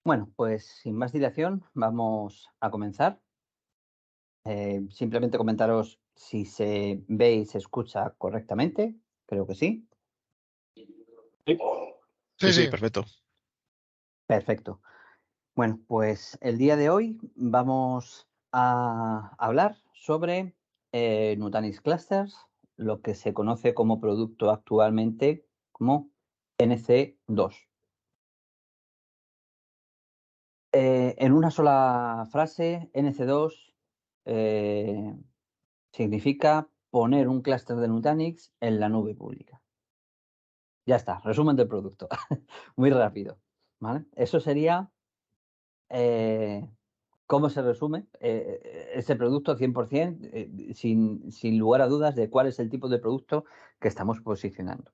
Bueno, pues sin más dilación, vamos a comenzar. Simplemente comentaros si se ve y se escucha correctamente. Creo que sí. Sí, Sí, sí, sí. perfecto. Perfecto. Bueno, pues el día de hoy vamos a hablar sobre Nutanix Clusters, lo que se conoce como producto actualmente como NC2. En una sola frase, NC2 significa poner un clúster de Nutanix en la nube pública. Ya está, resumen del producto. Muy rápido, ¿vale? Eso sería cómo se resume ese producto 100%, sin lugar a dudas de cuál es el tipo de producto que estamos posicionando.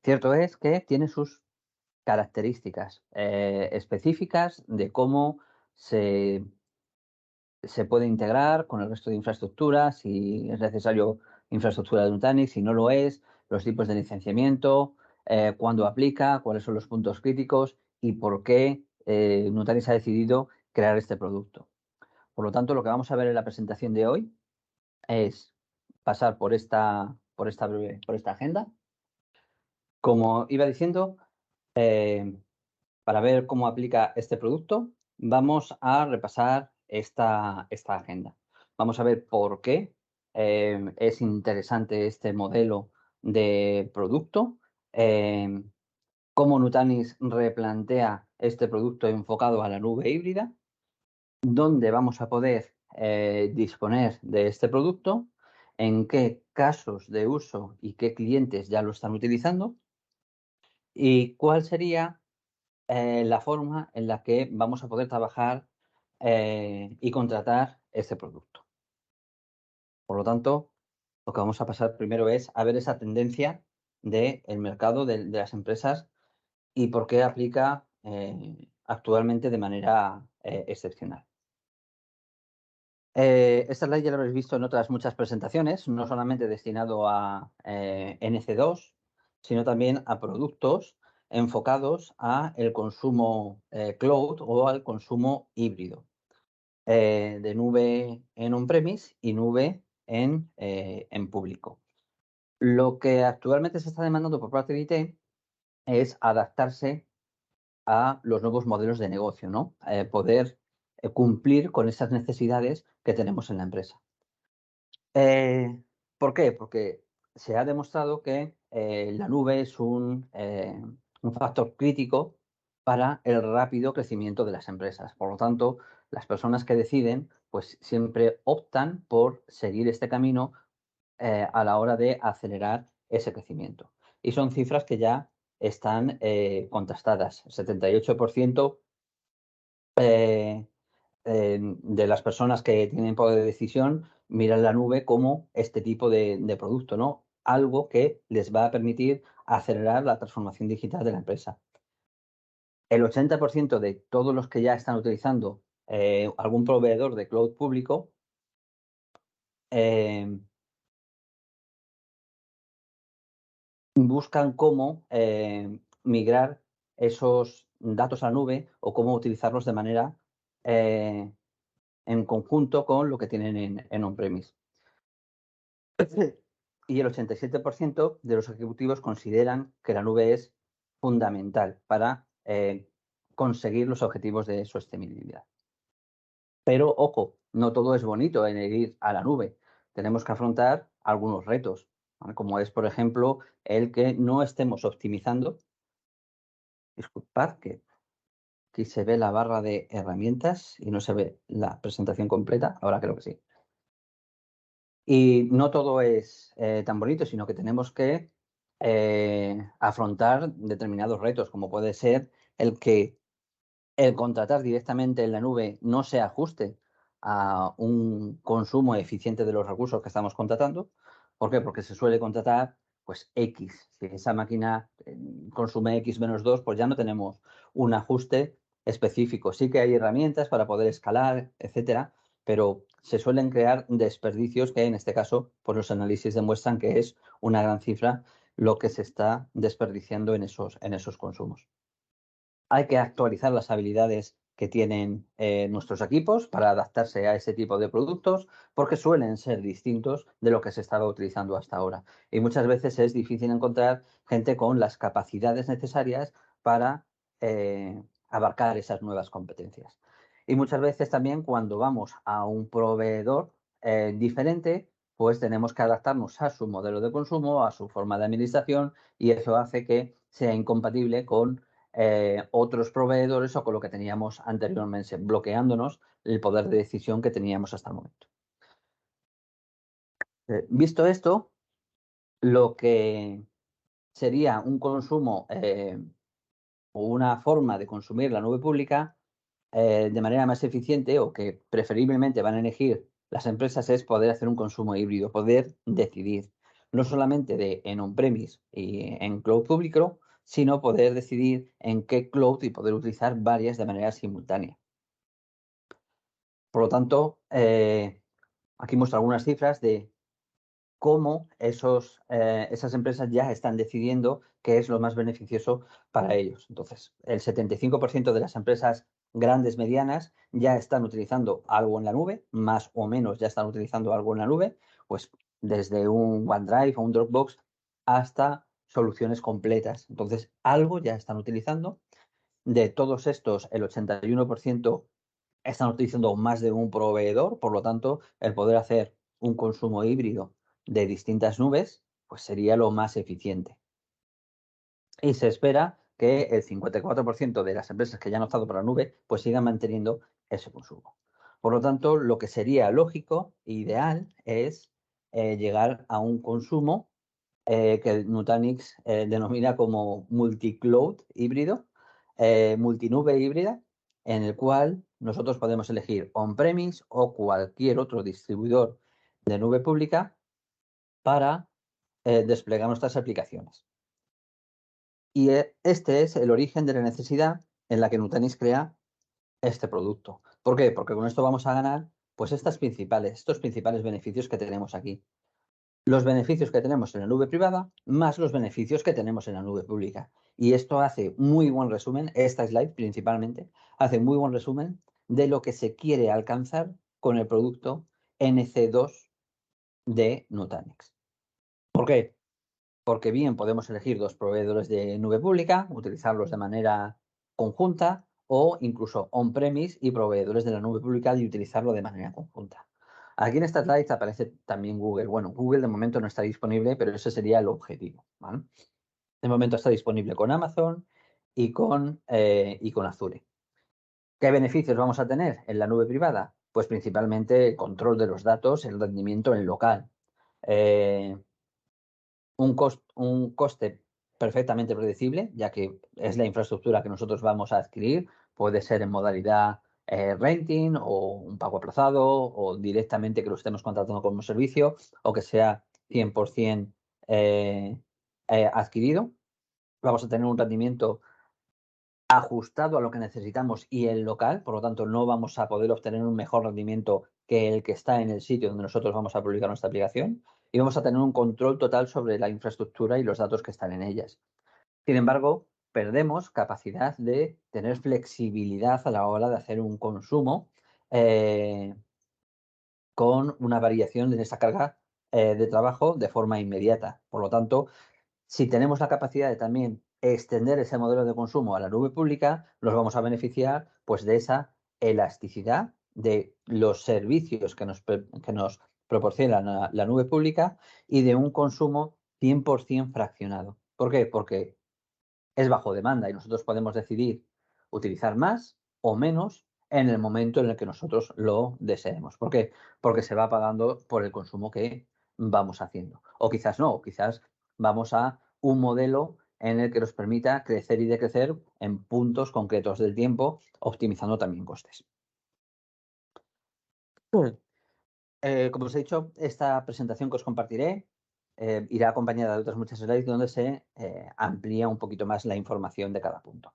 Cierto es que tiene sus características específicas de cómo se puede integrar con el resto de infraestructuras, si es necesario infraestructura de Nutanix, si no lo es, los tipos de licenciamiento, cuándo aplica, cuáles son los puntos críticos y por qué Nutanix ha decidido crear este producto. Por lo tanto, lo que vamos a ver en la presentación de hoy es pasar por esta agenda. Como iba diciendo, para ver cómo aplica este producto, vamos a repasar esta agenda. Vamos a ver por qué es interesante este modelo de producto, cómo Nutanix replantea este producto enfocado a la nube híbrida, dónde vamos a poder disponer de este producto, en qué casos de uso y qué clientes ya lo están utilizando y cuál sería la forma en la que vamos a poder trabajar y contratar este producto. Por lo tanto, lo que vamos a pasar primero es a ver esa tendencia del mercado de las empresas y por qué aplica actualmente de manera excepcional. Esta slide ya lo habéis visto en otras muchas presentaciones, no solamente destinado a NC2, sino también a productos enfocados a el consumo cloud o al consumo híbrido, de nube en on-premise y nube en público. Lo que actualmente se está demandando por parte de IT es adaptarse a los nuevos modelos de negocio, ¿no? Poder cumplir con esas necesidades que tenemos en la empresa. ¿Por qué? Porque se ha demostrado que la nube es un factor crítico para el rápido crecimiento de las empresas. Por lo tanto, las personas que deciden, pues siempre optan por seguir este camino a la hora de acelerar ese crecimiento. Y son cifras que ya están contrastadas. 78% de las personas que tienen poder de decisión miran la nube como este tipo de producto, ¿no? Algo que les va a permitir acelerar la transformación digital de la empresa. El 80% de todos los que ya están utilizando algún proveedor de cloud público buscan cómo migrar esos datos a la nube o cómo utilizarlos de manera en conjunto con lo que tienen en on-premise. Y el 87% de los ejecutivos consideran que la nube es fundamental para conseguir los objetivos de sostenibilidad. Pero, ojo, no todo es bonito en ir a la nube. Tenemos que afrontar algunos retos, ¿vale? Como es, por ejemplo, el que no estemos optimizando. Disculpad que aquí se ve la barra de herramientas y no se ve la presentación completa. Ahora creo que sí. Y no todo es tan bonito, sino que tenemos que afrontar determinados retos, como puede ser el que el contratar directamente en la nube no se ajuste a un consumo eficiente de los recursos que estamos contratando. ¿Por qué? Porque se suele contratar pues X. Si esa máquina consume X menos 2, pues ya no tenemos un ajuste específico. Sí que hay herramientas para poder escalar, etcétera, pero se suelen crear desperdicios que en este caso, pues los análisis demuestran que es una gran cifra lo que se está desperdiciando en esos consumos. Hay que actualizar las habilidades que tienen nuestros equipos para adaptarse a ese tipo de productos, porque suelen ser distintos de lo que se estaba utilizando hasta ahora. Y muchas veces es difícil encontrar gente con las capacidades necesarias para abarcar esas nuevas competencias. Y muchas veces también cuando vamos a un proveedor diferente, pues tenemos que adaptarnos a su modelo de consumo, a su forma de administración, y eso hace que sea incompatible con otros proveedores o con lo que teníamos anteriormente, bloqueándonos el poder de decisión que teníamos hasta el momento. Visto esto, lo que sería un consumo o una forma de consumir la nube pública de manera más eficiente o que preferiblemente van a elegir las empresas es poder hacer un consumo híbrido, poder decidir no solamente de en on-premise y en cloud público, sino poder decidir en qué cloud y poder utilizar varias de manera simultánea. Por lo tanto, aquí muestro algunas cifras de cómo esas empresas ya están decidiendo qué es lo más beneficioso para ellos. Entonces, el 75% de las empresas grandes, medianas, ya están utilizando algo en la nube, más o menos ya están utilizando algo en la nube, pues desde un OneDrive o un Dropbox hasta soluciones completas. Entonces, algo ya están utilizando. De todos estos, el 81% están utilizando más de un proveedor, por lo tanto, el poder hacer un consumo híbrido de distintas nubes, pues sería lo más eficiente. Y se espera que el 54% de las empresas que ya han optado por la nube, pues sigan manteniendo ese consumo. Por lo tanto, lo que sería lógico e ideal es llegar a un consumo que Nutanix denomina como multicloud híbrido, multinube híbrida, en el cual nosotros podemos elegir on-premise o cualquier otro distribuidor de nube pública para desplegar nuestras aplicaciones. Y este es el origen de la necesidad en la que Nutanix crea este producto. ¿Por qué? Porque con esto vamos a ganar pues estos principales beneficios que tenemos aquí. Los beneficios que tenemos en la nube privada más los beneficios que tenemos en la nube pública. Y esto hace muy buen resumen, esta slide principalmente, hace muy buen resumen de lo que se quiere alcanzar con el producto NC2 de Nutanix. ¿Por qué? Porque bien podemos elegir dos proveedores de nube pública, utilizarlos de manera conjunta o incluso on-premise y proveedores de la nube pública y utilizarlo de manera conjunta. Aquí en esta slide aparece también Google. Bueno, Google de momento no está disponible, pero ese sería el objetivo, ¿vale? De momento está disponible con Amazon y con Azure. ¿Qué beneficios vamos a tener en la nube privada? Pues principalmente el control de los datos, el rendimiento en local. Un coste perfectamente predecible, ya que es la infraestructura que nosotros vamos a adquirir. Puede ser en modalidad renting o un pago aplazado o directamente que lo estemos contratando como servicio o que sea 100% adquirido. Vamos a tener un rendimiento ajustado a lo que necesitamos y el local, por lo tanto no vamos a poder obtener un mejor rendimiento que el que está en el sitio donde nosotros vamos a publicar nuestra aplicación y vamos a tener un control total sobre la infraestructura y los datos que están en ellas. Sin embargo, perdemos capacidad de tener flexibilidad a la hora de hacer un consumo con una variación de esa carga de trabajo de forma inmediata. Por lo tanto, si tenemos la capacidad de también extender ese modelo de consumo a la nube pública, nos vamos a beneficiar pues de esa elasticidad de los servicios que nos proporciona la nube pública y de un consumo 100% fraccionado. ¿Por qué? Porque es bajo demanda y nosotros podemos decidir utilizar más o menos en el momento en el que nosotros lo deseemos. ¿Por qué? Porque se va pagando por el consumo que vamos haciendo. O quizás no, o quizás vamos a un modelo en el que nos permita crecer y decrecer en puntos concretos del tiempo, optimizando también costes. Como os he dicho, esta presentación que os compartiré irá acompañada de otras muchas slides donde se amplía un poquito más la información de cada punto.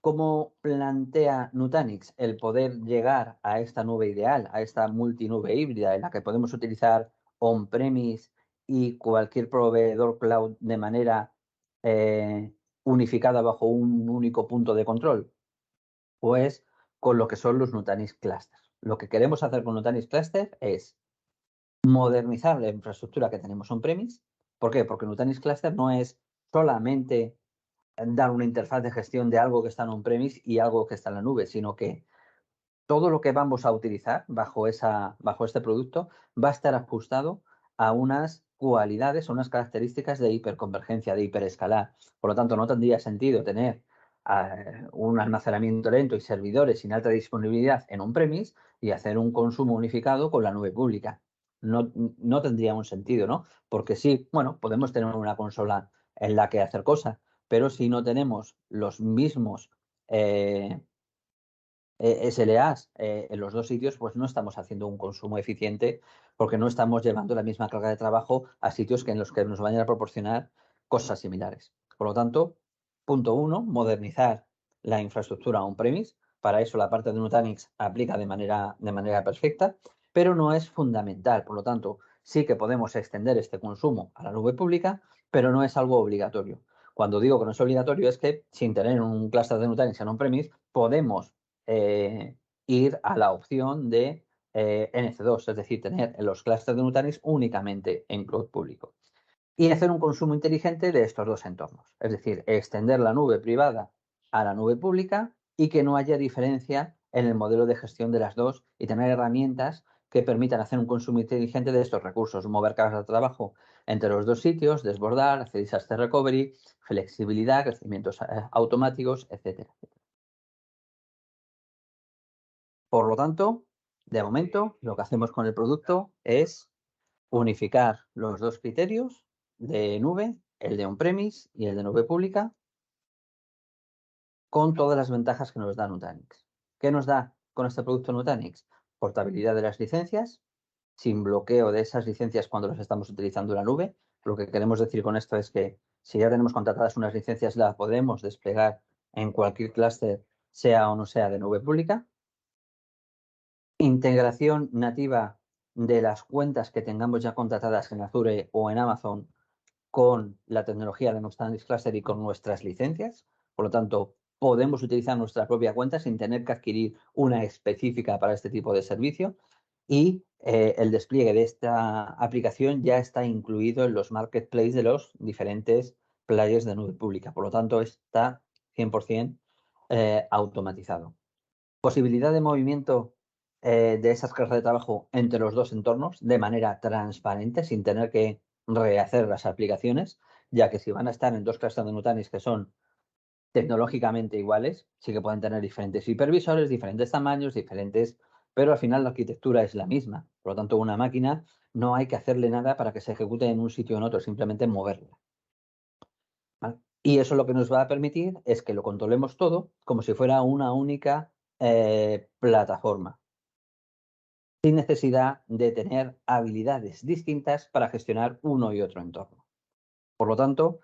¿Cómo plantea Nutanix el poder llegar a esta nube ideal, a esta multinube híbrida en la que podemos utilizar on-premise y cualquier proveedor cloud de manera unificada bajo un único punto de control? Pues con lo que son los Nutanix Clusters. Lo que queremos hacer con Nutanix Cluster es modernizar la infraestructura que tenemos on-premise. ¿Por qué? Porque Nutanix Cluster no es solamente dar una interfaz de gestión de algo que está en on-premise y algo que está en la nube, sino que todo lo que vamos a utilizar bajo este producto va a estar ajustado a unas cualidades, a unas características de hiperconvergencia, de hiperescalar. Por lo tanto, no tendría sentido tener un almacenamiento lento y servidores sin alta disponibilidad en on-premise y hacer un consumo unificado con la nube pública. No tendría un sentido, ¿no? Porque sí, bueno, podemos tener una consola en la que hacer cosas, pero si no tenemos los mismos SLAs en los dos sitios, pues no estamos haciendo un consumo eficiente porque no estamos llevando la misma carga de trabajo a sitios en los que nos vayan a proporcionar cosas similares. Por lo tanto, punto uno, modernizar la infraestructura on-premise. Para eso la parte de Nutanix aplica de manera perfecta, pero no es fundamental. Por lo tanto, sí que podemos extender este consumo a la nube pública, pero no es algo obligatorio. Cuando digo que no es obligatorio es que sin tener un clúster de Nutanix en on-premise, podemos ir a la opción de NC2, es decir, tener los clústeres de Nutanix únicamente en cloud público. Y hacer un consumo inteligente de estos dos entornos, es decir, extender la nube privada a la nube pública y que no haya diferencia en el modelo de gestión de las dos y tener herramientas que permitan hacer un consumo inteligente de estos recursos, mover cargas de trabajo entre los dos sitios, desbordar, hacer disaster recovery, flexibilidad, crecimientos automáticos, etcétera. Por lo tanto, de momento, lo que hacemos con el producto es unificar los dos criterios de nube, el de on-premise y el de nube pública, con todas las ventajas que nos da Nutanix. ¿Qué nos da con este producto Nutanix? Portabilidad de las licencias, sin bloqueo de esas licencias cuando las estamos utilizando en la nube. Lo que queremos decir con esto es que si ya tenemos contratadas unas licencias, las podemos desplegar en cualquier clúster, sea o no sea de nube pública. Integración nativa de las cuentas que tengamos ya contratadas en Azure o en Amazon con la tecnología de Nutanix Cluster y con nuestras licencias. Por lo tanto, podemos utilizar nuestra propia cuenta sin tener que adquirir una específica para este tipo de servicio. Y el despliegue de esta aplicación ya está incluido en los marketplaces de los diferentes players de nube pública. Por lo tanto, está 100% automatizado. Posibilidad de movimiento de esas cargas de trabajo entre los dos entornos de manera transparente, sin tener que rehacer las aplicaciones, ya que si van a estar en dos clusters de Nutanix que son tecnológicamente iguales, sí que pueden tener diferentes hipervisores, diferentes tamaños, pero al final la arquitectura es la misma. Por lo tanto, una máquina no hay que hacerle nada para que se ejecute en un sitio o en otro, simplemente moverla. ¿Vale? Y eso lo que nos va a permitir es que lo controlemos todo como si fuera una única plataforma, sin necesidad de tener habilidades distintas para gestionar uno y otro entorno. Por lo tanto,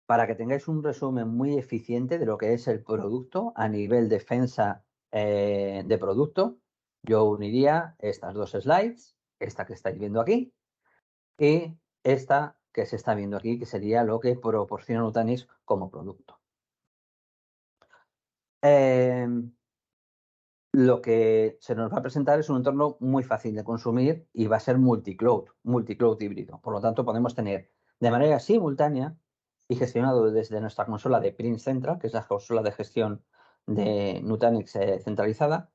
para que tengáis un resumen muy eficiente de lo que es el producto a nivel defensa de producto, yo uniría estas dos slides, esta que estáis viendo aquí y esta que se está viendo aquí, que sería lo que proporciona Nutanix como producto. Lo que se nos va a presentar es un entorno muy fácil de consumir y va a ser multicloud híbrido. Por lo tanto, podemos tener de manera simultánea y gestionado desde nuestra consola de Print Central, que es la consola de gestión de Nutanix centralizada,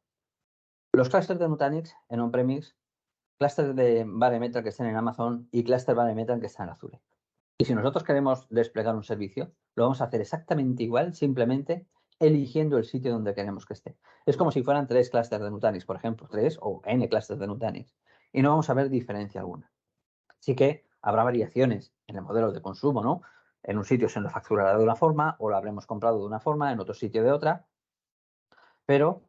los clusters de Nutanix en on-premise, clusters de Bare Metal que estén en Amazon y cluster Bare Metal que están en Azure. Y si nosotros queremos desplegar un servicio, lo vamos a hacer exactamente igual, simplemente eligiendo el sitio donde queremos que esté. Es como si fueran 3 clústeres de Nutanix, por ejemplo, 3 o n clústeres de Nutanix. Y no vamos a ver diferencia alguna. Sí que habrá variaciones en el modelo de consumo, ¿no? En un sitio se nos facturará de una forma o lo habremos comprado de una forma, en otro sitio de otra. Pero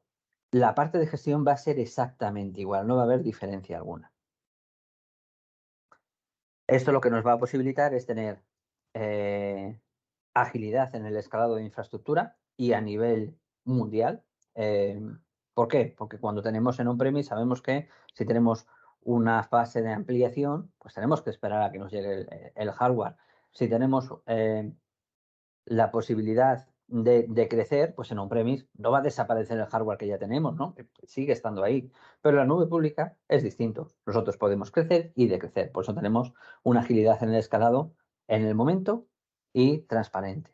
la parte de gestión va a ser exactamente igual, no va a haber diferencia alguna. Esto lo que nos va a posibilitar es tener agilidad en el escalado de infraestructura y a nivel mundial. ¿Por qué? Porque cuando tenemos en on-premise sabemos que si tenemos una fase de ampliación, pues tenemos que esperar a que nos llegue el hardware. Si tenemos la posibilidad de crecer, pues en on-premise no va a desaparecer el hardware que ya tenemos, ¿no? Sigue estando ahí. Pero la nube pública es distinto. Nosotros podemos crecer y decrecer. Por eso tenemos una agilidad en el escalado en el momento y transparente.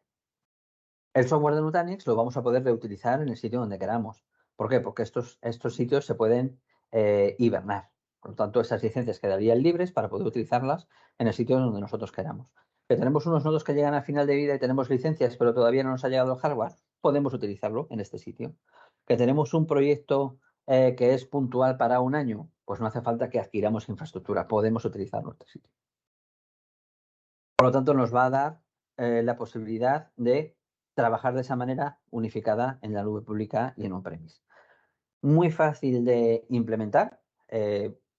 El software de Nutanix lo vamos a poder reutilizar en el sitio donde queramos. ¿Por qué? Porque estos sitios se pueden hibernar. Por lo tanto, esas licencias quedarían libres para poder utilizarlas en el sitio donde nosotros queramos. Que tenemos unos nodos que llegan al final de vida y tenemos licencias, pero todavía no nos ha llegado el hardware, podemos utilizarlo en este sitio. Que tenemos un proyecto que es puntual para un año, pues no hace falta que adquiramos infraestructura, podemos utilizarlo en este sitio. Por lo tanto, nos va a dar la posibilidad de trabajar de esa manera unificada en la nube pública y en on-premise. Muy fácil de implementar,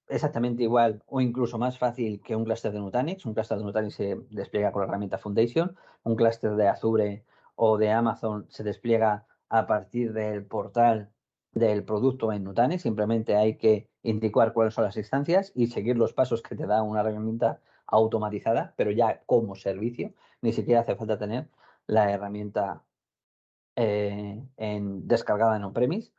exactamente igual o incluso más fácil que un clúster de Nutanix. Un clúster de Nutanix se despliega con la herramienta Foundation, un clúster de Azure o de Amazon se despliega a partir del portal del producto en Nutanix. Simplemente hay que indicar cuáles son las instancias y seguir los pasos que te da una herramienta automatizada, pero ya como servicio. Ni siquiera hace falta tener la herramienta descargada en on-premise.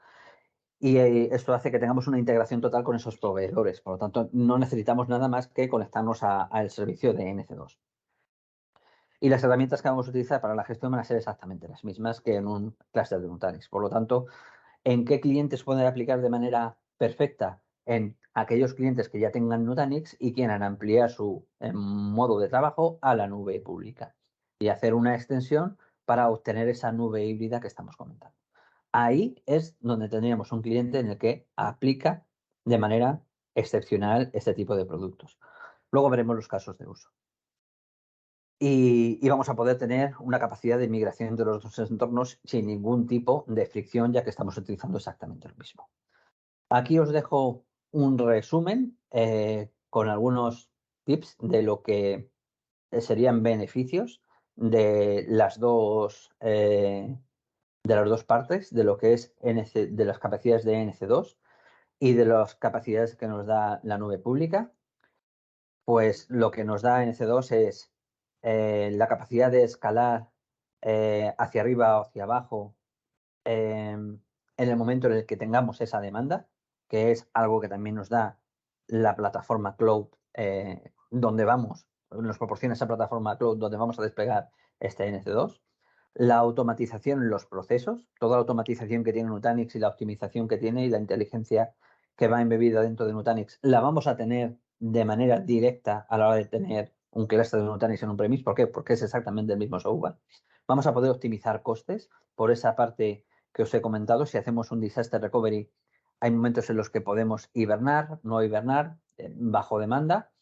Y esto hace que tengamos una integración total con esos proveedores. Por lo tanto, no necesitamos nada más que conectarnos al servicio de NC2. Y las herramientas que vamos a utilizar para la gestión van a ser exactamente las mismas que en un clúster de Nutanix. Por lo tanto, ¿en qué clientes pueden aplicar de manera perfecta? En aquellos clientes que ya tengan Nutanix y quieran ampliar su modo de trabajo a la nube pública y hacer una extensión para obtener esa nube híbrida que estamos comentando. Ahí es donde tendríamos un cliente en el que aplica de manera excepcional este tipo de productos. Luego veremos los casos de uso. Y vamos a poder tener una capacidad de migración de los dos entornos sin ningún tipo de fricción, ya que estamos utilizando exactamente lo mismo. Aquí os dejo un resumen con algunos tips de lo que serían beneficios de las dos partes, de lo que es de las capacidades de NC2 y de las capacidades que nos da la nube pública. Pues lo que nos da NC2 es la capacidad de escalar hacia arriba o hacia abajo en el momento en el que tengamos esa demanda, que es algo que también nos da la plataforma cloud donde vamos, nos proporciona esa plataforma cloud donde vamos a desplegar este NC2. La automatización en los procesos, toda la automatización que tiene Nutanix y la optimización que tiene y la inteligencia que va embebida dentro de Nutanix, la vamos a tener de manera directa a la hora de tener un cluster de Nutanix en un premise. ¿Por qué? Porque es exactamente el mismo software. Vamos a poder optimizar costes por esa parte que os he comentado. Si hacemos un disaster recovery, hay momentos en los que podemos hibernar, no hibernar, bajo demanda,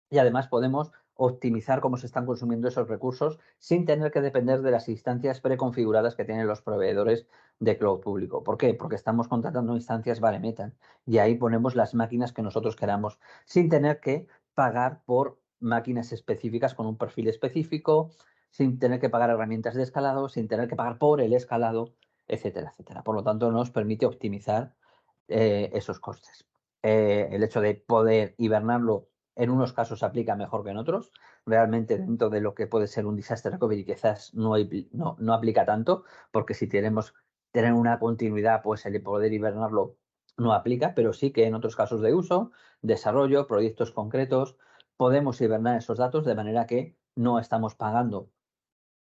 y además podemos optimizar cómo se están consumiendo esos recursos sin tener que depender de las instancias preconfiguradas que tienen los proveedores de cloud público. ¿Por qué? Porque estamos contratando instancias bare metal y ahí ponemos las máquinas que nosotros queramos sin tener que pagar por máquinas específicas con un perfil específico, sin tener que pagar herramientas de escalado, sin tener que pagar por el escalado, etcétera, etcétera. Por lo tanto, nos permite optimizar esos costes. El hecho de poder hibernarlo en unos casos aplica mejor que en otros. Realmente dentro de lo que puede ser un disaster recovery quizás no aplica tanto, porque si queremos tener una continuidad, pues el poder hibernarlo no aplica, pero sí que en otros casos de uso, desarrollo, proyectos concretos, podemos hibernar esos datos de manera que no estamos pagando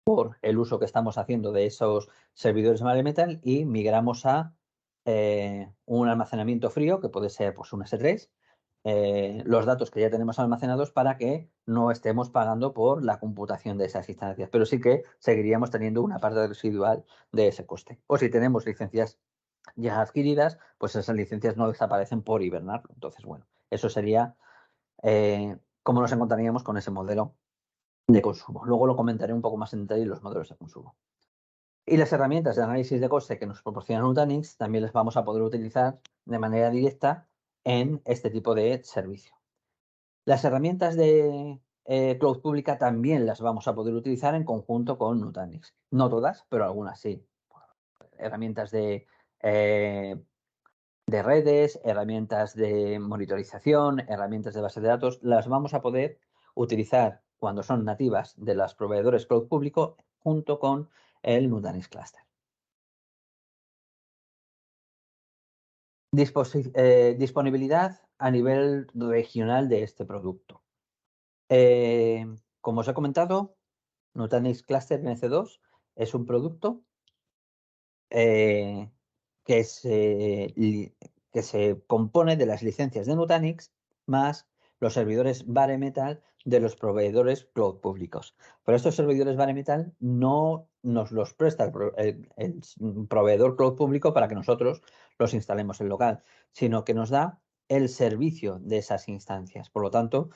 por el uso que estamos haciendo de esos servidores bare metal y migramos a un almacenamiento frío, que puede ser pues, un S3, los datos que ya tenemos almacenados para que no estemos pagando por la computación de esas instancias, pero sí que seguiríamos teniendo una parte residual de ese coste. O si tenemos licencias ya adquiridas, pues esas licencias no desaparecen por hibernarlo. Entonces, bueno, eso sería cómo nos encontraríamos con ese modelo de consumo. Luego lo comentaré un poco más en detalle los modelos de consumo. Y las herramientas de análisis de coste que nos proporciona Nutanix también las vamos a poder utilizar de manera directa en este tipo de servicio. Las herramientas de cloud pública también las vamos a poder utilizar en conjunto con Nutanix. No todas, pero algunas sí. Herramientas de redes, herramientas de monitorización, herramientas de base de datos, las vamos a poder utilizar cuando son nativas de los proveedores cloud público junto con el Nutanix Cluster. Disponibilidad a nivel regional de este producto. Como os he comentado, Nutanix Cluster NC2 es un producto que se compone de las licencias de Nutanix más los servidores bare metal de los proveedores cloud públicos. Pero estos servidores bare metal no nos los presta el proveedor cloud público para que nosotros los instalemos en local, sino que nos da el servicio de esas instancias. Por lo tanto,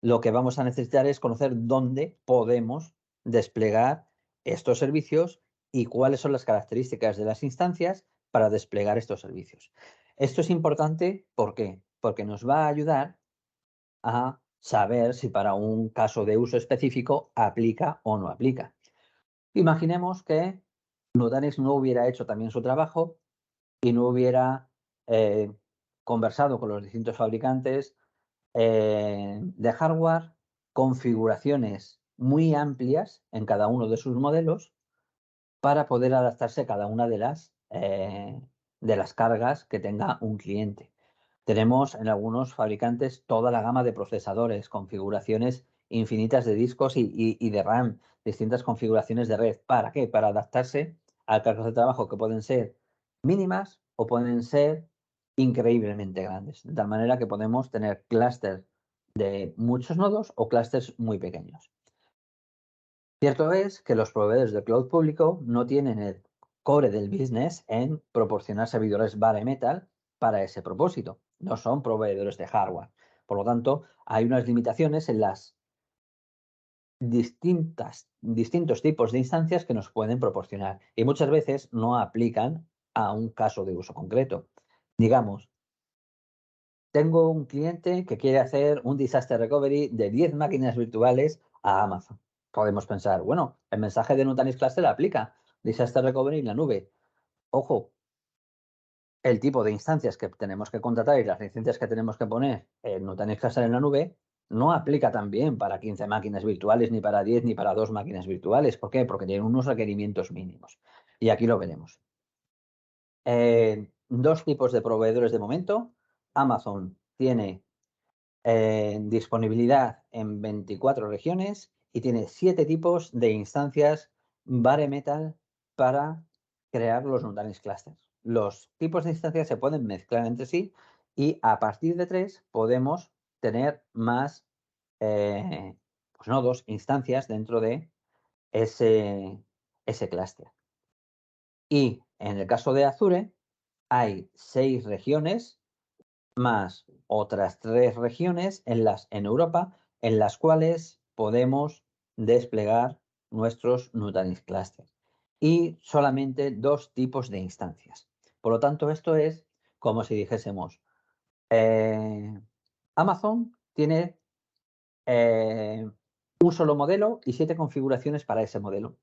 lo que vamos a necesitar es conocer dónde podemos desplegar estos servicios y cuáles son las características de las instancias para desplegar estos servicios. Esto es importante, ¿por qué? Porque nos va a ayudar a saber si para un caso de uso específico aplica o no aplica. Imaginemos que Nutanix no hubiera hecho también su trabajo y no hubiera conversado con los distintos fabricantes de hardware, configuraciones muy amplias en cada uno de sus modelos para poder adaptarse a cada una de las cargas que tenga un cliente. Tenemos en algunos fabricantes toda la gama de procesadores, configuraciones infinitas de discos y de RAM, distintas configuraciones de red. ¿Para qué? Para adaptarse a cargas de trabajo que pueden ser mínimas o pueden ser increíblemente grandes. De tal manera que podemos tener clústeres de muchos nodos o clústeres muy pequeños. Cierto es que los proveedores de cloud público no tienen el core del business en proporcionar servidores bare metal para ese propósito. No son proveedores de hardware. Por lo tanto, hay unas limitaciones en las distintos tipos de instancias que nos pueden proporcionar y muchas veces no aplican a un caso de uso concreto. Digamos, tengo un cliente que quiere hacer un disaster recovery de 10 máquinas virtuales a Amazon. Podemos pensar, bueno, el mensaje de Nutanix Cluster aplica, disaster recovery en la nube. Ojo, el tipo de instancias que tenemos que contratar y las licencias que tenemos que poner en Nutanix Cluster en la nube no aplica también para 15 máquinas virtuales, ni para 10, ni para 2 máquinas virtuales. ¿Por qué? Porque tienen unos requerimientos mínimos. Y aquí lo veremos. Dos tipos de proveedores de momento. Amazon tiene disponibilidad en 24 regiones y tiene 7 tipos de instancias bare metal para crear los Nutanix clusters. Los tipos de instancias se pueden mezclar entre sí y a partir de 3 podemos tener más pues nodos, instancias dentro de ese clúster. Y en el caso de Azure hay 6 regiones más otras 3 regiones en Europa en las cuales podemos desplegar nuestros Nutanix clusters y solamente 2 tipos de instancias. Por lo tanto, esto es como si dijésemos, Amazon tiene un solo modelo y 7 configuraciones para ese modelo.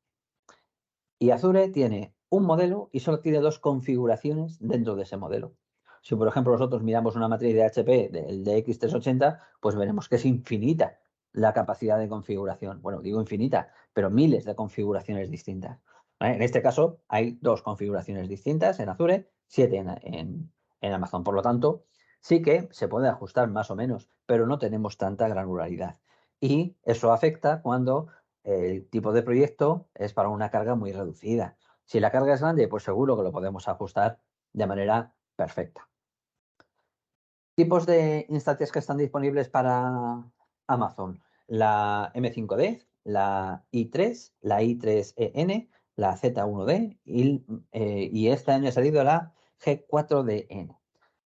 Y Azure tiene un modelo y solo tiene 2 configuraciones dentro de ese modelo. Si, por ejemplo, nosotros miramos una matriz de HP del DX380, pues veremos que es infinita la capacidad de configuración. Bueno, digo infinita, pero miles de configuraciones distintas. ¿Vale? En este caso, hay 2 configuraciones distintas en Azure, 7 en Amazon. Por lo tanto, sí que se puede ajustar más o menos, pero no tenemos tanta granularidad. Y eso afecta cuando el tipo de proyecto es para una carga muy reducida. Si la carga es grande, pues seguro que lo podemos ajustar de manera perfecta. Tipos de instancias que están disponibles para Amazon. La M5D, la i3, la i3EN, la Z1D y este año ha salido la G4DN.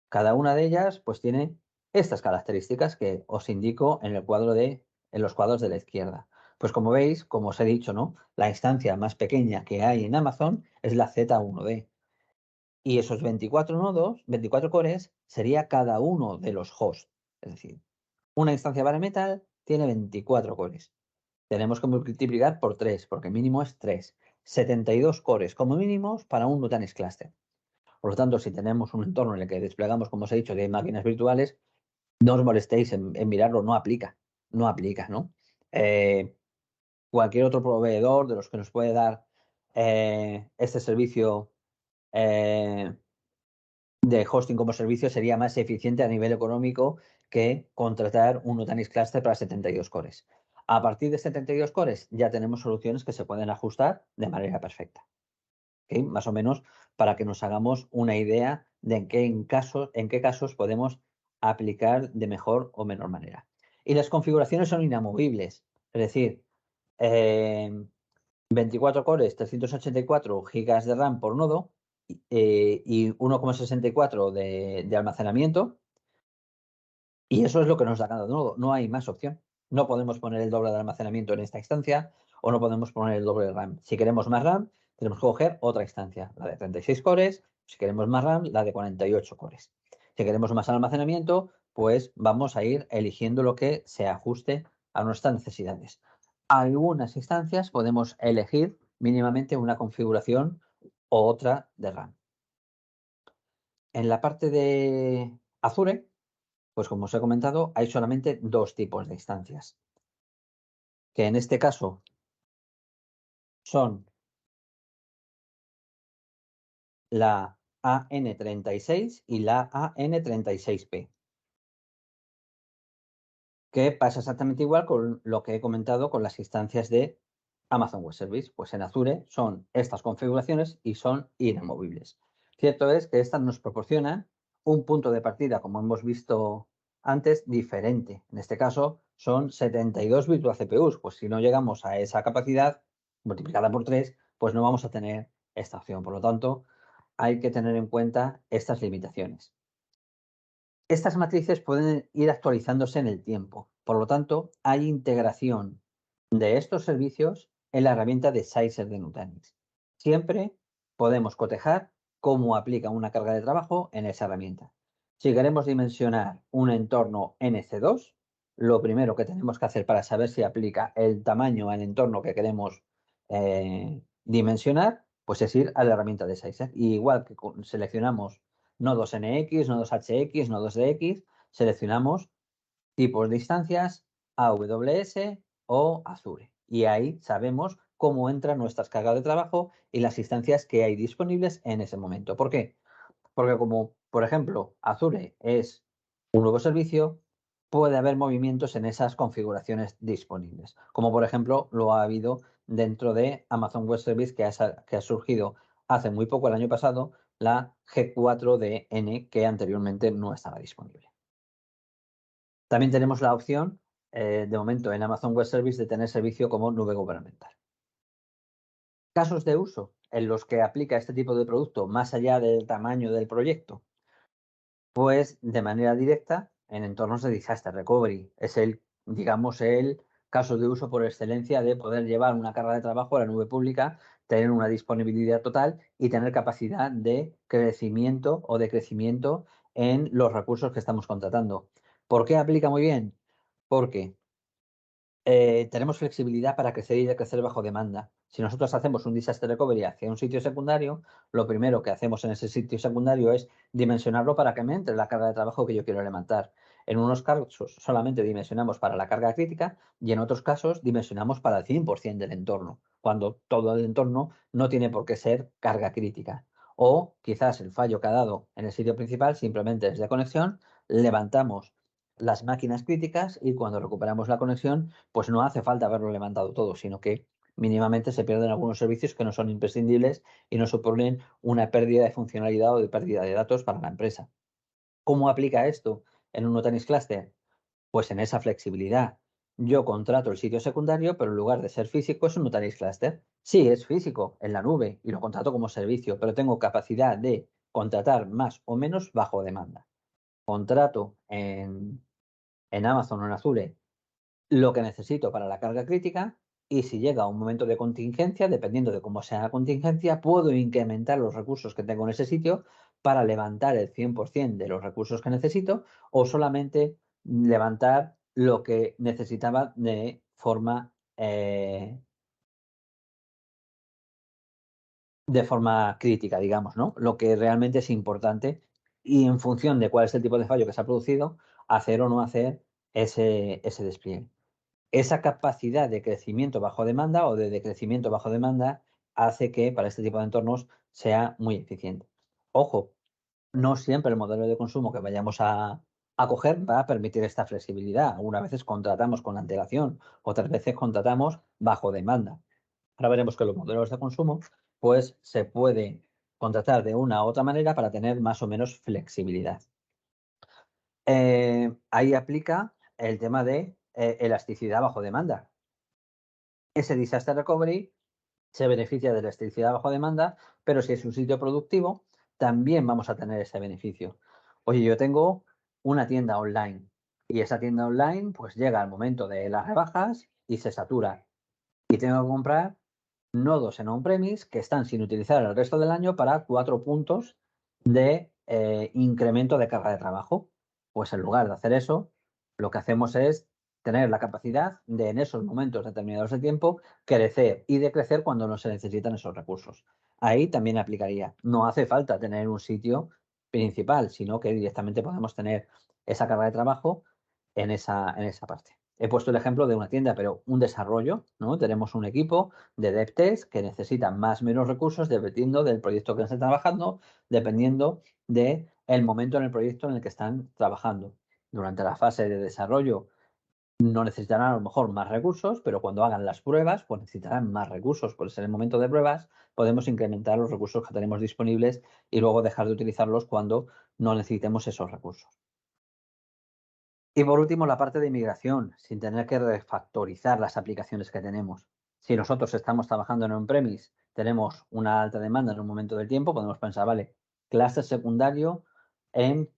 Cada una de ellas pues tiene estas características que os indico en los cuadros de la izquierda. Pues como veis, como os he dicho, ¿no? La instancia más pequeña que hay en Amazon es la Z1D. Y esos 24 nodos, 24 cores, sería cada uno de los hosts. Es decir, una instancia bare metal tiene 24 cores. Tenemos que multiplicar por 3, porque mínimo es 3. 72 cores como mínimos para un Nutanix cluster. Por lo tanto, si tenemos un entorno en el que desplegamos, como os he dicho, de máquinas virtuales, no os molestéis en mirarlo, no aplica, ¿no? cualquier otro proveedor de los que nos puede dar este servicio de hosting como servicio sería más eficiente a nivel económico que contratar un Nutanix Cluster para 72 cores. A partir de 72 cores ya tenemos soluciones que se pueden ajustar de manera perfecta. ¿Okay? Más o menos para que nos hagamos una idea de en qué casos podemos aplicar de mejor o menor manera. Y las configuraciones son inamovibles, es decir, 24 cores, 384 gigas de RAM por nodo y 1,64 de almacenamiento. Y eso es lo que nos da cada nodo. No hay más opción. No podemos poner el doble de almacenamiento en esta instancia o no podemos poner el doble de RAM. Si queremos más RAM, tenemos que coger otra instancia, la de 36 cores. Si queremos más RAM, la de 48 cores. Si queremos más almacenamiento, pues vamos a ir eligiendo lo que se ajuste a nuestras necesidades. Algunas instancias podemos elegir mínimamente una configuración u otra de RAM. En la parte de Azure, pues como os he comentado, hay solamente dos tipos de instancias, que en este caso son la AN36 y la AN36P, que pasa exactamente igual con lo que he comentado con las instancias de Amazon Web Service. Pues en Azure son estas configuraciones y son inamovibles. Cierto es que estas nos proporcionan un punto de partida, como hemos visto antes, diferente. En este caso son 72 Virtual CPUs. Pues si no llegamos a esa capacidad multiplicada por 3, pues no vamos a tener esta opción. Por lo tanto, hay que tener en cuenta estas limitaciones. Estas matrices pueden ir actualizándose en el tiempo. Por lo tanto, hay integración de estos servicios en la herramienta de Sizer de Nutanix. Siempre podemos cotejar cómo aplica una carga de trabajo en esa herramienta. Si queremos dimensionar un entorno NC2, lo primero que tenemos que hacer para saber si aplica el tamaño al entorno que queremos dimensionar, pues es ir a la herramienta de Sizer. Y igual que seleccionamos nodos NX, nodos HX, nodos DX, seleccionamos tipos de instancias, AWS o Azure. Y ahí sabemos cómo entran nuestras cargas de trabajo y las instancias que hay disponibles en ese momento. ¿Por qué? Porque como, por ejemplo, Azure es un nuevo servicio, puede haber movimientos en esas configuraciones disponibles. Como por ejemplo lo ha habido dentro de Amazon Web Service que ha surgido hace muy poco, el año pasado, la G4DN que anteriormente no estaba disponible. También tenemos la opción, de momento en Amazon Web Service, de tener servicio como nube gubernamental. Casos de uso en los que aplica este tipo de producto más allá del tamaño del proyecto, pues de manera directa en entornos de disaster recovery. Es digamos, el caso de uso por excelencia de poder llevar una carga de trabajo a la nube pública, tener una disponibilidad total y tener capacidad de crecimiento o de crecimiento en los recursos que estamos contratando. ¿Por qué aplica muy bien? Porque tenemos flexibilidad para crecer y decrecer bajo demanda. Si nosotros hacemos un disaster recovery hacia un sitio secundario, lo primero que hacemos en ese sitio secundario es dimensionarlo para que me entre la carga de trabajo que yo quiero levantar. En unos casos solamente dimensionamos para la carga crítica y en otros casos dimensionamos para el 100% del entorno, cuando todo el entorno no tiene por qué ser carga crítica. O quizás el fallo que ha dado en el sitio principal simplemente es de conexión, levantamos las máquinas críticas y cuando recuperamos la conexión, pues no hace falta haberlo levantado todo, sino que mínimamente se pierden algunos servicios que no son imprescindibles y no suponen una pérdida de funcionalidad o de pérdida de datos para la empresa. ¿Cómo aplica esto en un Nutanix Cluster? Pues en esa flexibilidad. Yo contrato el sitio secundario, pero en lugar de ser físico es un Nutanix Cluster. Sí, es físico en la nube y lo contrato como servicio, pero tengo capacidad de contratar más o menos bajo demanda. Contrato en Amazon o en Azure lo que necesito para la carga crítica y si llega un momento de contingencia, dependiendo de cómo sea la contingencia, puedo incrementar los recursos que tengo en ese sitio para levantar el 100% de los recursos que necesito o solamente levantar lo que necesitaba de forma crítica, digamos, ¿no? Lo que realmente es importante y en función de cuál es el tipo de fallo que se ha producido, hacer o no hacer ese despliegue. Esa capacidad de crecimiento bajo demanda o de decrecimiento bajo demanda hace que para este tipo de entornos sea muy eficiente. Ojo, no siempre el modelo de consumo que vayamos a coger va a permitir esta flexibilidad. Algunas veces contratamos con antelación, otras veces contratamos bajo demanda. Ahora veremos que los modelos de consumo, pues se puede contratar de una u otra manera para tener más o menos flexibilidad. Ahí aplica el tema de elasticidad bajo demanda. Ese disaster recovery se beneficia de la elasticidad bajo demanda, pero si es un sitio productivo, también vamos a tener ese beneficio. Oye, yo tengo una tienda online y esa tienda online pues llega al momento de las rebajas y se satura y tengo que comprar nodos en on-premise que están sin utilizar el resto del año para 4 puntos de incremento de carga de trabajo. Pues en lugar de hacer eso, lo que hacemos es tener la capacidad de en esos momentos determinados de tiempo crecer y decrecer cuando no se necesitan esos recursos. Ahí también aplicaría. No hace falta tener un sitio principal, sino que directamente podemos tener esa carga de trabajo en esa parte. He puesto el ejemplo de una tienda, pero un desarrollo, ¿no? Tenemos un equipo de dev test que necesita más o menos recursos dependiendo del proyecto que estén trabajando, dependiendo del momento en el proyecto en el que están trabajando. Durante la fase de desarrollo no necesitarán a lo mejor más recursos, pero cuando hagan las pruebas, pues necesitarán más recursos. Pues en el momento de pruebas podemos incrementar los recursos que tenemos disponibles y luego dejar de utilizarlos cuando no necesitemos esos recursos. Y por último, la parte de migración, sin tener que refactorizar las aplicaciones que tenemos. Si nosotros estamos trabajando en on-premise, tenemos una alta demanda en un momento del tiempo, podemos pensar, vale, clase secundario en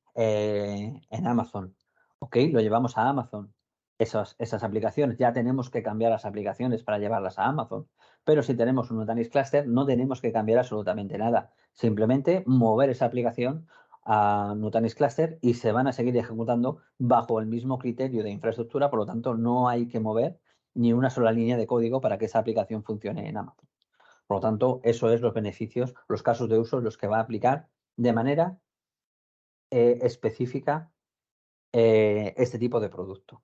Amazon. Ok, lo llevamos a Amazon. Esas aplicaciones, ya tenemos que cambiar las aplicaciones para llevarlas a Amazon. Pero si tenemos un Nutanix Cluster, no tenemos que cambiar absolutamente nada. Simplemente mover esa aplicación a Nutanix Cluster y se van a seguir ejecutando bajo el mismo criterio de infraestructura, por lo tanto no hay que mover ni una sola línea de código para que esa aplicación funcione en Amazon. Por lo tanto, eso es los beneficios, los casos de uso, los que va a aplicar de manera específica este tipo de producto.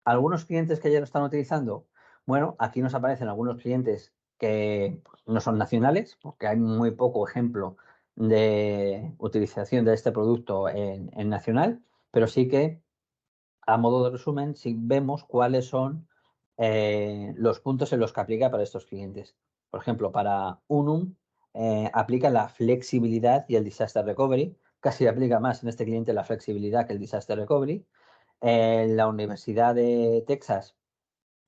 ¿Algunos clientes que ya lo están utilizando? Bueno, aquí nos aparecen algunos clientes que no son nacionales, porque hay muy poco ejemplo de utilización de este producto en nacional, pero sí que, a modo de resumen, sí vemos cuáles son los puntos en los que aplica para estos clientes. Por ejemplo, para Unum aplica la flexibilidad y el disaster recovery. Casi aplica más en este cliente la flexibilidad que el disaster recovery. La Universidad de Texas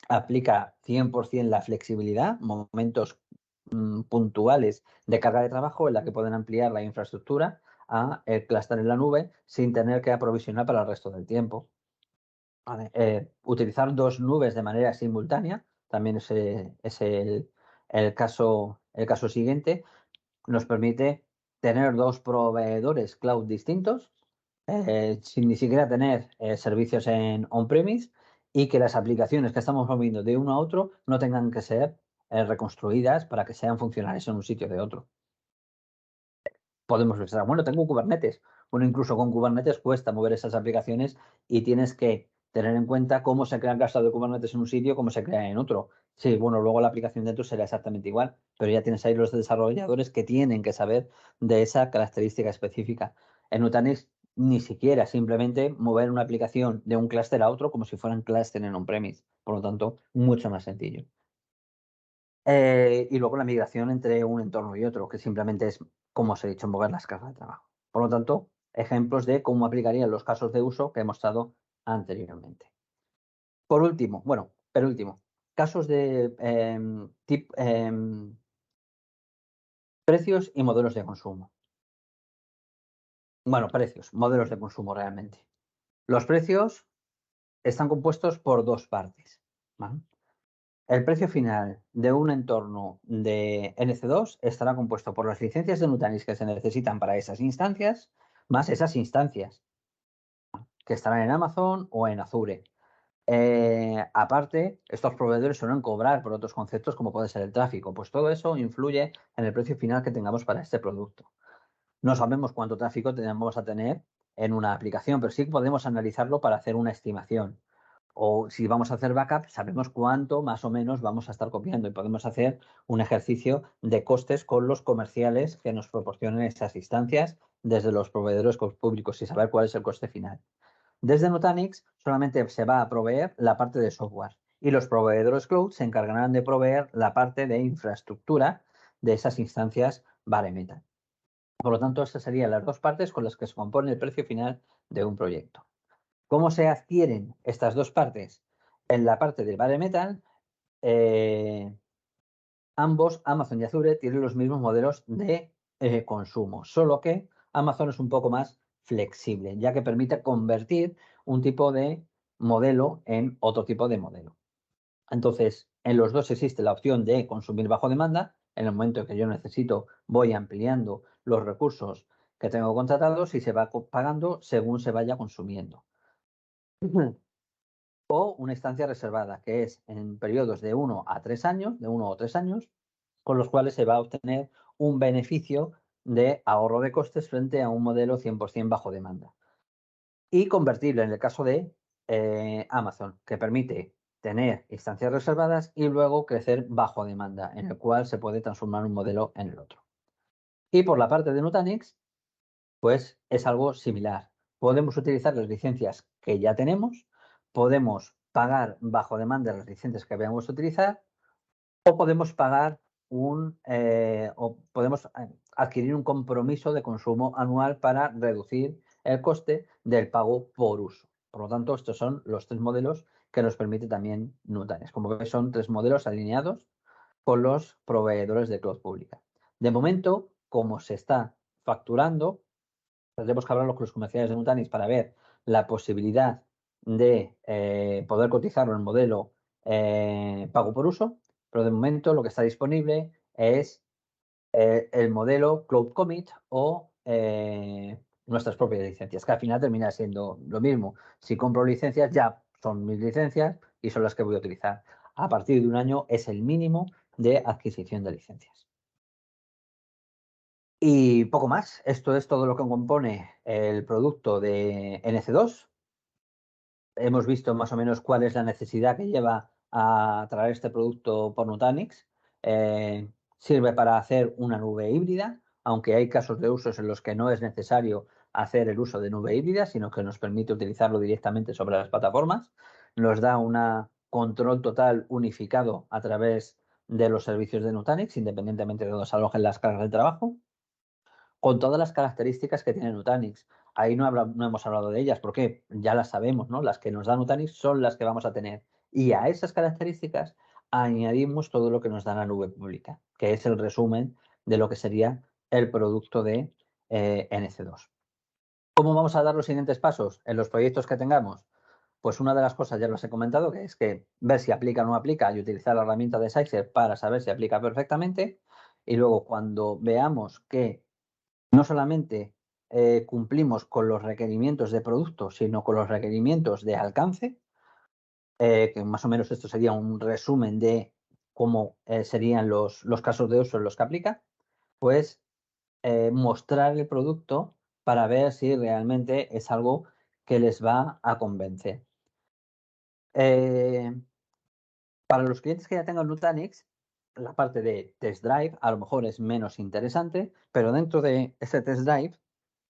aplica 100% la flexibilidad, momentos puntuales de carga de trabajo en la que pueden ampliar la infraestructura a el clúster en la nube sin tener que aprovisionar para el resto del tiempo. Vale, utilizar dos nubes de manera simultánea también es el caso siguiente. Nos permite tener dos proveedores cloud distintos sin ni siquiera tener servicios en on-premise y que las aplicaciones que estamos moviendo de uno a otro no tengan que ser reconstruidas para que sean funcionales en un sitio de otro. Podemos pensar, bueno, tengo Kubernetes. Bueno, incluso con Kubernetes cuesta mover esas aplicaciones y tienes que tener en cuenta cómo se crea el cluster de Kubernetes en un sitio, cómo se crea en otro. Sí, bueno, luego la aplicación dentro será exactamente igual, pero ya tienes ahí los desarrolladores que tienen que saber de esa característica específica. En Nutanix ni siquiera, simplemente mover una aplicación de un clúster a otro como si fueran clúster en on-premise. Por lo tanto, mucho más sencillo. Y luego la migración entre un entorno y otro, que simplemente es, como os he dicho, mover las cargas de trabajo. Por lo tanto, ejemplos de cómo aplicarían los casos de uso que he mostrado anteriormente. Por último, bueno, penúltimo, casos de precios y modelos de consumo. Bueno, precios, modelos de consumo realmente. Los precios están compuestos por dos partes, ¿vale? El precio final de un entorno de NC2 estará compuesto por las licencias de Nutanix que se necesitan para esas instancias, más esas instancias que estarán en Amazon o en Azure. Aparte, estos proveedores suelen cobrar por otros conceptos como puede ser el tráfico. Pues todo eso influye en el precio final que tengamos para este producto. No sabemos cuánto tráfico tenemos a tener en una aplicación, pero sí podemos analizarlo para hacer una estimación. O si vamos a hacer backup, sabemos cuánto más o menos vamos a estar copiando y podemos hacer un ejercicio de costes con los comerciales que nos proporcionen esas instancias desde los proveedores públicos y saber cuál es el coste final. Desde Nutanix solamente se va a proveer la parte de software y los proveedores cloud se encargarán de proveer la parte de infraestructura de esas instancias bare metal. Por lo tanto, estas serían las dos partes con las que se compone el precio final de un proyecto. ¿Cómo se adquieren estas dos partes? En la parte del bare metal, ambos, Amazon y Azure, tienen los mismos modelos de consumo, solo que Amazon es un poco más flexible, ya que permite convertir un tipo de modelo en otro tipo de modelo. Entonces, en los dos existe la opción de consumir bajo demanda. En el momento que yo necesito, voy ampliando los recursos que tengo contratados y se va pagando según se vaya consumiendo. O una instancia reservada, que es en periodos de 1 a 3 años, de 1 o 3 años, con los cuales se va a obtener un beneficio de ahorro de costes frente a un modelo 100% bajo demanda. Y convertible en el caso de Amazon, que permite tener instancias reservadas y luego crecer bajo demanda, en el cual se puede transformar un modelo en el otro. Y por la parte de Nutanix, pues es algo similar. Podemos utilizar las licencias que ya tenemos, podemos pagar bajo demanda las licencias que vayamos a utilizar o podemos pagar o podemos adquirir un compromiso de consumo anual para reducir el coste del pago por uso. Por lo tanto, estos son los tres modelos que nos permite también Nutanix. Como veis, son tres modelos alineados con los proveedores de cloud pública. De momento, como se está facturando, tendremos que hablarlo con los comerciales de Nutanix para ver la posibilidad de poder cotizarlo en el modelo pago por uso, pero de momento lo que está disponible es el modelo Cloud Commit o nuestras propias licencias, que al final termina siendo lo mismo. Si compro licencias, ya son mis licencias y son las que voy a utilizar. A partir de un año es el mínimo de adquisición de licencias. Y poco más. Esto es todo lo que compone el producto de NC2. Hemos visto más o menos cuál es la necesidad que lleva a traer este producto por Nutanix. Sirve para hacer una nube híbrida, aunque hay casos de usos en los que no es necesario hacer el uso de nube híbrida, sino que nos permite utilizarlo directamente sobre las plataformas. Nos da un control total unificado a través de los servicios de Nutanix, independientemente de donde se alojen las cargas de trabajo, con todas las características que tiene Nutanix. Ahí no hemos hablado de ellas, porque ya las sabemos, ¿no? Las que nos da Nutanix son las que vamos a tener. Y a esas características añadimos todo lo que nos da la nube pública, que es el resumen de lo que sería el producto de NC2. ¿Cómo vamos a dar los siguientes pasos en los proyectos que tengamos? Pues una de las cosas ya los he comentado, que es que ver si aplica o no aplica y utilizar la herramienta de Sizer para saber si aplica perfectamente. Y luego, cuando veamos que no solamente cumplimos con los requerimientos de producto, sino con los requerimientos de alcance, que más o menos esto sería un resumen de cómo serían los casos de uso en los que aplica, pues mostrar el producto para ver si realmente es algo que les va a convencer. Para los clientes que ya tengan Nutanix, la parte de test drive a lo mejor es menos interesante, pero dentro de ese test drive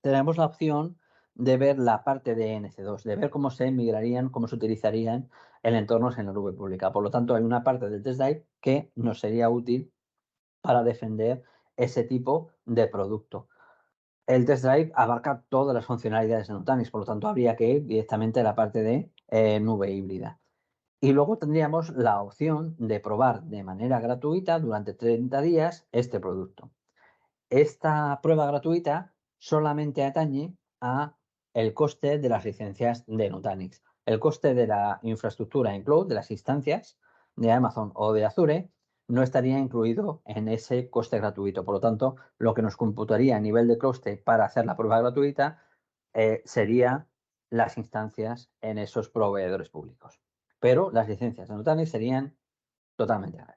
tenemos la opción de ver la parte de NC2, de ver cómo se migrarían, cómo se utilizarían en entornos en la nube pública. Por lo tanto, hay una parte del test drive que nos sería útil para defender ese tipo de producto. El test drive abarca todas las funcionalidades de Nutanix, por lo tanto, habría que ir directamente a la parte de nube híbrida. Y luego tendríamos la opción de probar de manera gratuita durante 30 días este producto. Esta prueba gratuita solamente atañe a el coste de las licencias de Nutanix. El coste de la infraestructura en cloud, de las instancias de Amazon o de Azure, no estaría incluido en ese coste gratuito. Por lo tanto, lo que nos computaría a nivel de coste para hacer la prueba gratuita sería las instancias en esos proveedores públicos. Pero las licencias de Nutanix serían totalmente gratis.